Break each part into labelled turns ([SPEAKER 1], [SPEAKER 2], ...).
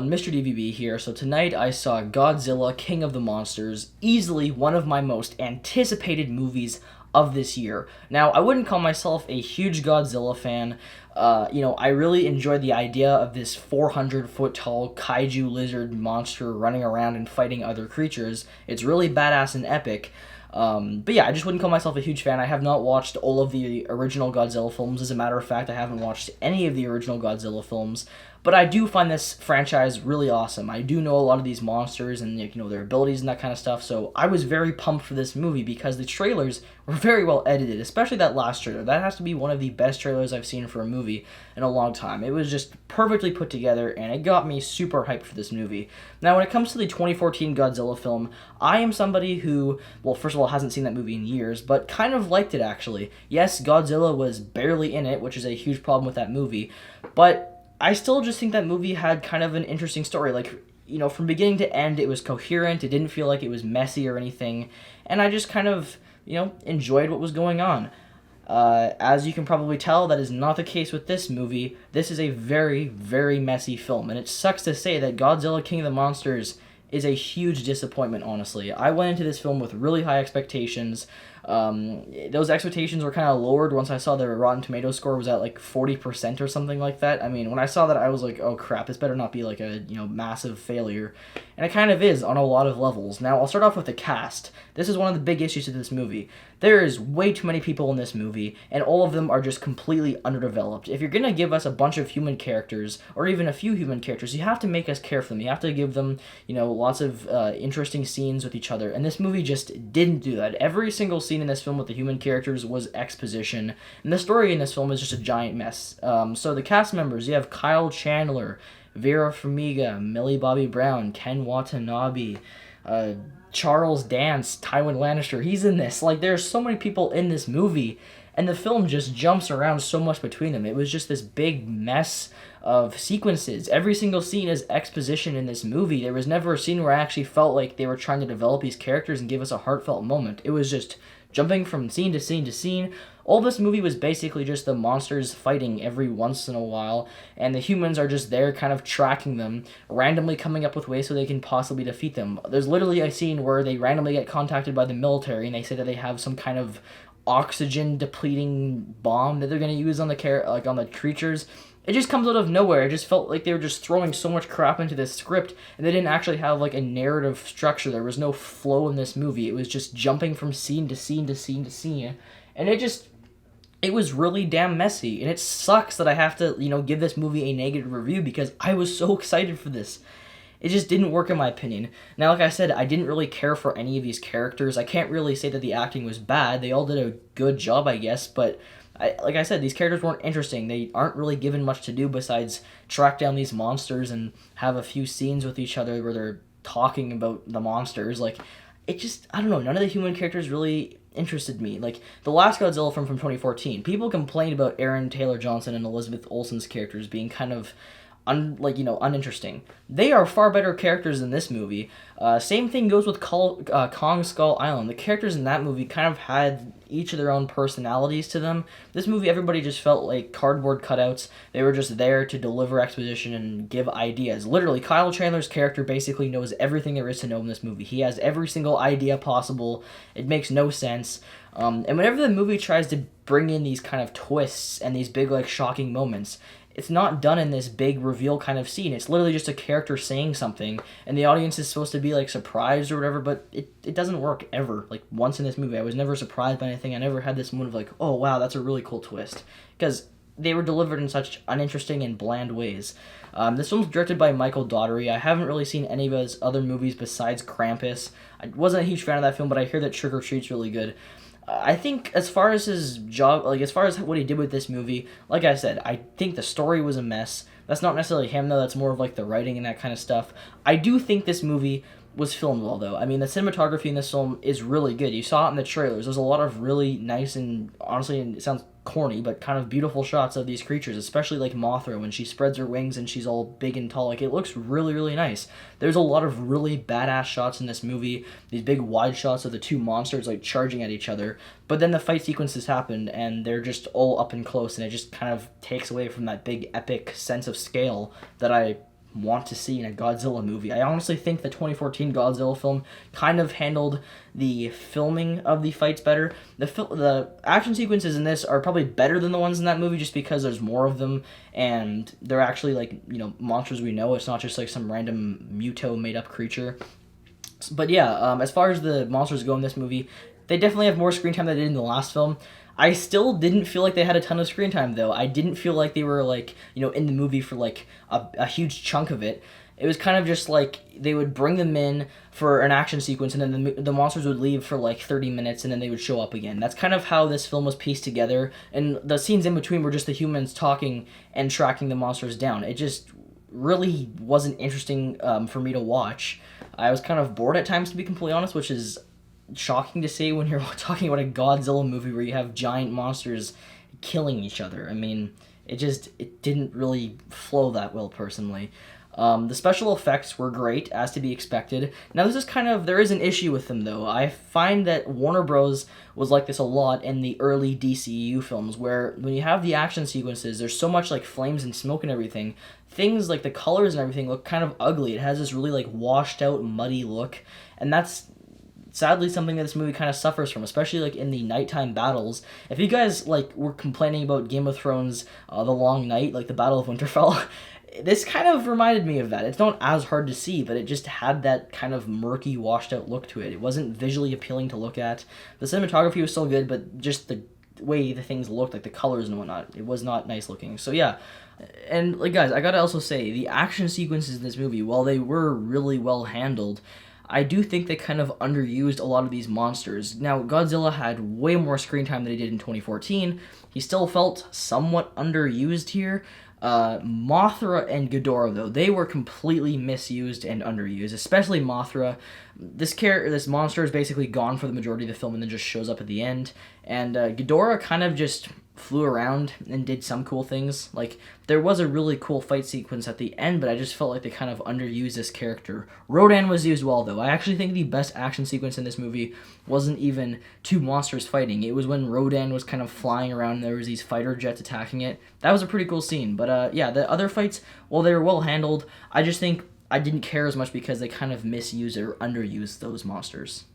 [SPEAKER 1] everyone, Mr. DVB here. So tonight I saw Godzilla, King of the Monsters, easily one of my most anticipated movies of this year. Now, I wouldn't call myself a huge Godzilla fan. I really enjoyed the idea of this 400-foot tall kaiju lizard monster running around and fighting other creatures. It's really badass and epic. But yeah, I just wouldn't call myself a huge fan. I have not watched all of the original Godzilla films. As a matter of fact, I haven't watched any of the original Godzilla films. But I do find this franchise really awesome. I do know a lot of these monsters and their abilities and that kind of stuff. So I was very pumped for this movie because the trailers were very well edited, especially that last trailer. That has to be one of the best trailers I've seen for a movie in a long time. It was just perfectly put together, and it got me super hyped for this movie. Now, when it comes to the 2014 Godzilla film, I am somebody who, well, first of all, hasn't seen that movie in years, but kind of liked it, actually. Yes, Godzilla was barely in it, which is a huge problem with that movie, but I still just think that movie had kind of an interesting story. From beginning to end, it was coherent. It didn't feel like it was messy or anything. And I just kind of, enjoyed what was going on. As you can probably tell, that is not the case with this movie. This is a very, very messy film. And it sucks to say that Godzilla King of the Monsters is a huge disappointment, honestly. I went into this film with really high expectations. Those expectations were kind of lowered once I saw the Rotten Tomatoes score was at like 40% or something like that. I mean, when I saw that, I was like, oh crap, this better not be like a massive failure. And it kind of is on a lot of levels. Now, I'll start off with the cast. This is one of the big issues of this movie. There is way too many people in this movie, and all of them are just completely underdeveloped. If you're going to give us a bunch of human characters, or even a few human characters, you have to make us care for them. You have to give them, lots of interesting scenes with each other. And this movie just didn't do that. Every single scene in this film with the human characters was exposition, and the story in this film is just a giant mess. So the cast members, you have Kyle Chandler, Vera Farmiga, Millie Bobby Brown, Ken Watanabe, Charles Dance, Tywin Lannister. He's in this. There's so many people in this movie, and the film just jumps around so much between them. It was just this big mess of sequences. Every single scene is exposition in this movie. There was never a scene where I actually felt like they were trying to develop these characters and give us a heartfelt moment. It was just jumping from scene to scene to scene. All this movie was basically just the monsters fighting every once in a while, and the humans are just there kind of tracking them, randomly coming up with ways so they can possibly defeat them. There's literally a scene where they randomly get contacted by the military, and they say that they have some kind of oxygen depleting bomb that they're going to use on the creatures. It just comes out of nowhere. It just felt like they were just throwing so much crap into this script, and they didn't actually have a narrative structure. There was no flow in this movie. It was just jumping from scene to scene to scene to scene, and it was really damn messy. And it sucks that I have to, give this movie a negative review because I was so excited for this. It just didn't work in my opinion. Now, like I said, I didn't really care for any of these characters. I can't really say that the acting was bad. They all did a good job, I guess, but like I said, these characters weren't interesting. They aren't really given much to do besides track down these monsters and have a few scenes with each other where they're talking about the monsters. I don't know, none of the human characters really interested me. The last Godzilla from 2014, people complained about Aaron Taylor Johnson and Elizabeth Olsen's characters being kind of uninteresting. They are far better characters than this movie. Same thing goes with Kong Skull Island. The characters in that movie kind of had each of their own personalities to them. This movie, everybody just felt like cardboard cutouts. They were just there to deliver exposition and give ideas. Literally, Kyle Chandler's character basically knows everything there is to know in this movie. He has every single idea possible. It makes no sense. And whenever the movie tries to bring in these kind of twists and these big, shocking moments, it's not done in this big reveal kind of scene. It's literally just a character saying something, and the audience is supposed to be, surprised or whatever, but it doesn't work ever. Once in this movie, I was never surprised by anything. I never had this moment of, oh, wow, that's a really cool twist. Because they were delivered in such uninteresting and bland ways. This film's directed by Michael Daugherty. I haven't really seen any of his other movies besides Krampus. I wasn't a huge fan of that film, but I hear that Trick or Treat's really good. I think as far as his job, as far as what he did with this movie, like I said, I think the story was a mess. That's not necessarily him, though. That's more of, the writing and that kind of stuff. I do think this movie was filmed well, though. I mean, the cinematography in this film is really good. You saw it in the trailers. There's a lot of really nice and, honestly, it sounds corny, but kind of beautiful shots of these creatures, especially Mothra when she spreads her wings and she's all big and tall. It looks really, really nice. There's a lot of really badass shots in this movie, these big wide shots of the two monsters charging at each other, but then the fight sequences happen and they're just all up and close, and it just kind of takes away from that big epic sense of scale that I want to see in a Godzilla movie. I honestly think the 2014 Godzilla film kind of handled the filming of the fights better. The action sequences in this are probably better than the ones in that movie just because there's more of them and they're actually like, monsters we know. It's not just like some random Muto made up creature. But yeah, as far as the monsters go in this movie, they definitely have more screen time than they did in the last film. I still didn't feel like they had a ton of screen time, though. I didn't feel like they were, like, in the movie for, like, a huge chunk of it. It was kind of just, like, they would bring them in for an action sequence, and then the monsters would leave for, like, 30 minutes, and then they would show up again. That's kind of how this film was pieced together, and the scenes in between were just the humans talking and tracking the monsters down. It just really wasn't interesting for me to watch. I was kind of bored at times, to be completely honest, which is shocking to say when you're talking about a Godzilla movie where you have giant monsters killing each other. I mean, it didn't really flow that well, personally. The special effects were great, as to be expected. Now, there is an issue with them, though. I find that Warner Bros. Was like this a lot in the early DCEU films, where when you have the action sequences, there's so much, like, flames and smoke and everything. Things, like, the colors and everything look kind of ugly. It has this really, like, washed-out, muddy look, and that's sadly something that this movie kind of suffers from, especially like in the nighttime battles. If you guys like were complaining about Game of Thrones, The Long Night, like the Battle of Winterfell, this kind of reminded me of that. It's not as hard to see, but it just had that kind of murky, washed out look to it. It wasn't visually appealing to look at. The cinematography was still good, but just the way the things looked, like the colors and whatnot, it was not nice looking. So yeah, and like guys, I gotta also say, the action sequences in this movie, while they were really well handled, I do think they kind of underused a lot of these monsters. Now, Godzilla had way more screen time than he did in 2014. He still felt somewhat underused here. Mothra and Ghidorah, though, they were completely misused and underused, especially Mothra. This monster is basically gone for the majority of the film and then just shows up at the end. And Ghidorah kind of just flew around and did some cool things. Like, there was a really cool fight sequence at the end, but I just felt like they kind of underused this character. Rodan was used well, though. I actually think the best action sequence in this movie wasn't even two monsters fighting. It was when Rodan was kind of flying around and there was these fighter jets attacking it. That was a pretty cool scene. But yeah, the other fights, well, they were well handled. I just think I didn't care as much because they kind of misused or underused those monsters.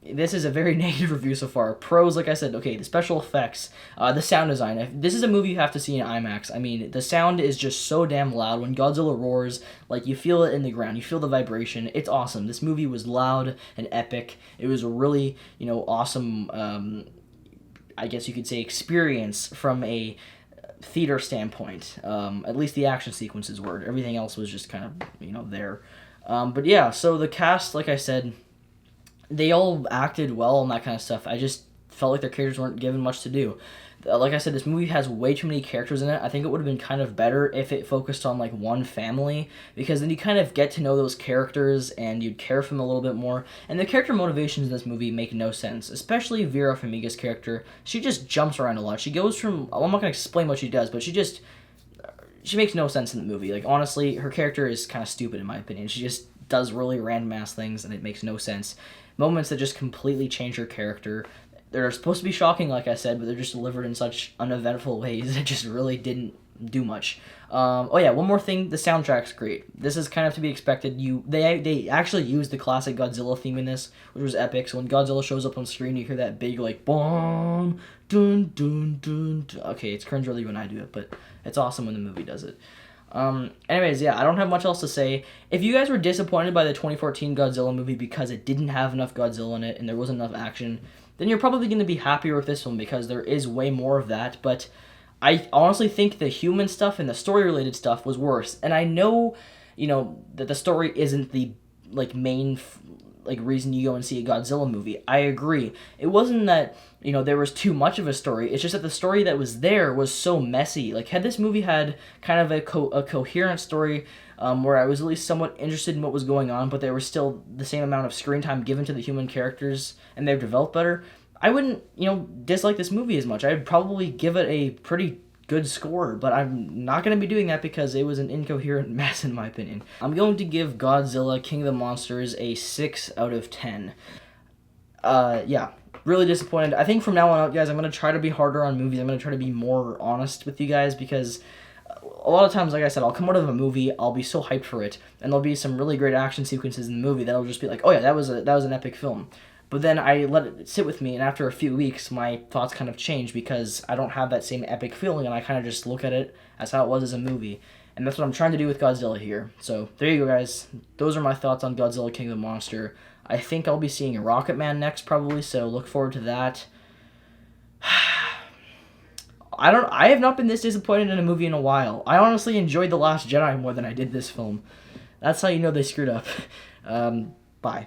[SPEAKER 1] This is a very negative review so far. Pros, like I said, okay, the special effects, the sound design. This is a movie you have to see in IMAX. I mean, the sound is just so damn loud. When Godzilla roars, like, you feel it in the ground. You feel the vibration. It's awesome. This movie was loud and epic. It was a really, awesome, I guess you could say, experience from a theater standpoint. At least the action sequences were. Everything else was just kind of, there. But yeah, so the cast, like I said, they all acted well and that kind of stuff. I just felt like their characters weren't given much to do. Like I said, this movie has way too many characters in it. I think it would have been kind of better if it focused on, like, one family, because then you kind of get to know those characters and you'd care for them a little bit more. And the character motivations in this movie make no sense, especially Vera Farmiga's character. She just jumps around a lot. She goes from, well, I'm not going to explain what she does, but she makes no sense in the movie. Like, honestly, her character is kind of stupid in my opinion. She just does really random ass things and it makes no sense. Moments that just completely change her character. They're supposed to be shocking, like I said, but they're just delivered in such uneventful ways that just really didn't do much. Oh yeah, one more thing, the soundtrack's great. This is kind of to be expected. They actually used the classic Godzilla theme in this, which was epic. So when Godzilla shows up on screen, you hear that big, like, boom, dun, dun, dun, dun. Okay, it's cringeworthy when I do it, but it's awesome when the movie does it. Anyways, yeah, I don't have much else to say. If you guys were disappointed by the 2014 Godzilla movie because it didn't have enough Godzilla in it and there wasn't enough action, then you're probably going to be happier with this one because there is way more of that. But I honestly think the human stuff and the story-related stuff was worse. And I know, that the story isn't the, like, main reason you go and see a Godzilla movie. I agree. It wasn't that, there was too much of a story. It's just that the story that was there was so messy. Like, had this movie had kind of a coherent story, where I was at least somewhat interested in what was going on, but there was still the same amount of screen time given to the human characters, and they've developed better, I wouldn't, dislike this movie as much. I'd probably give it a pretty good score, but I'm not going to be doing that because it was an incoherent mess in my opinion. I'm going to give Godzilla King of the Monsters a 6 out of 10. Yeah, really disappointed. I think from now on out, guys, I'm going to try to be harder on movies. I'm going to try to be more honest with you guys because a lot of times, like I said, I'll come out of a movie, I'll be so hyped for it, and there'll be some really great action sequences in the movie that'll just be like, oh yeah, that was an epic film. But then I let it sit with me, and after a few weeks, my thoughts kind of change because I don't have that same epic feeling, and I kind of just look at it as how it was as a movie. And that's what I'm trying to do with Godzilla here. So there you go, guys. Those are my thoughts on Godzilla King of the Monster. I think I'll be seeing Rocket Man next, probably, so look forward to that. I have not been this disappointed in a movie in a while. I honestly enjoyed The Last Jedi more than I did this film. That's how you know they screwed up. Bye.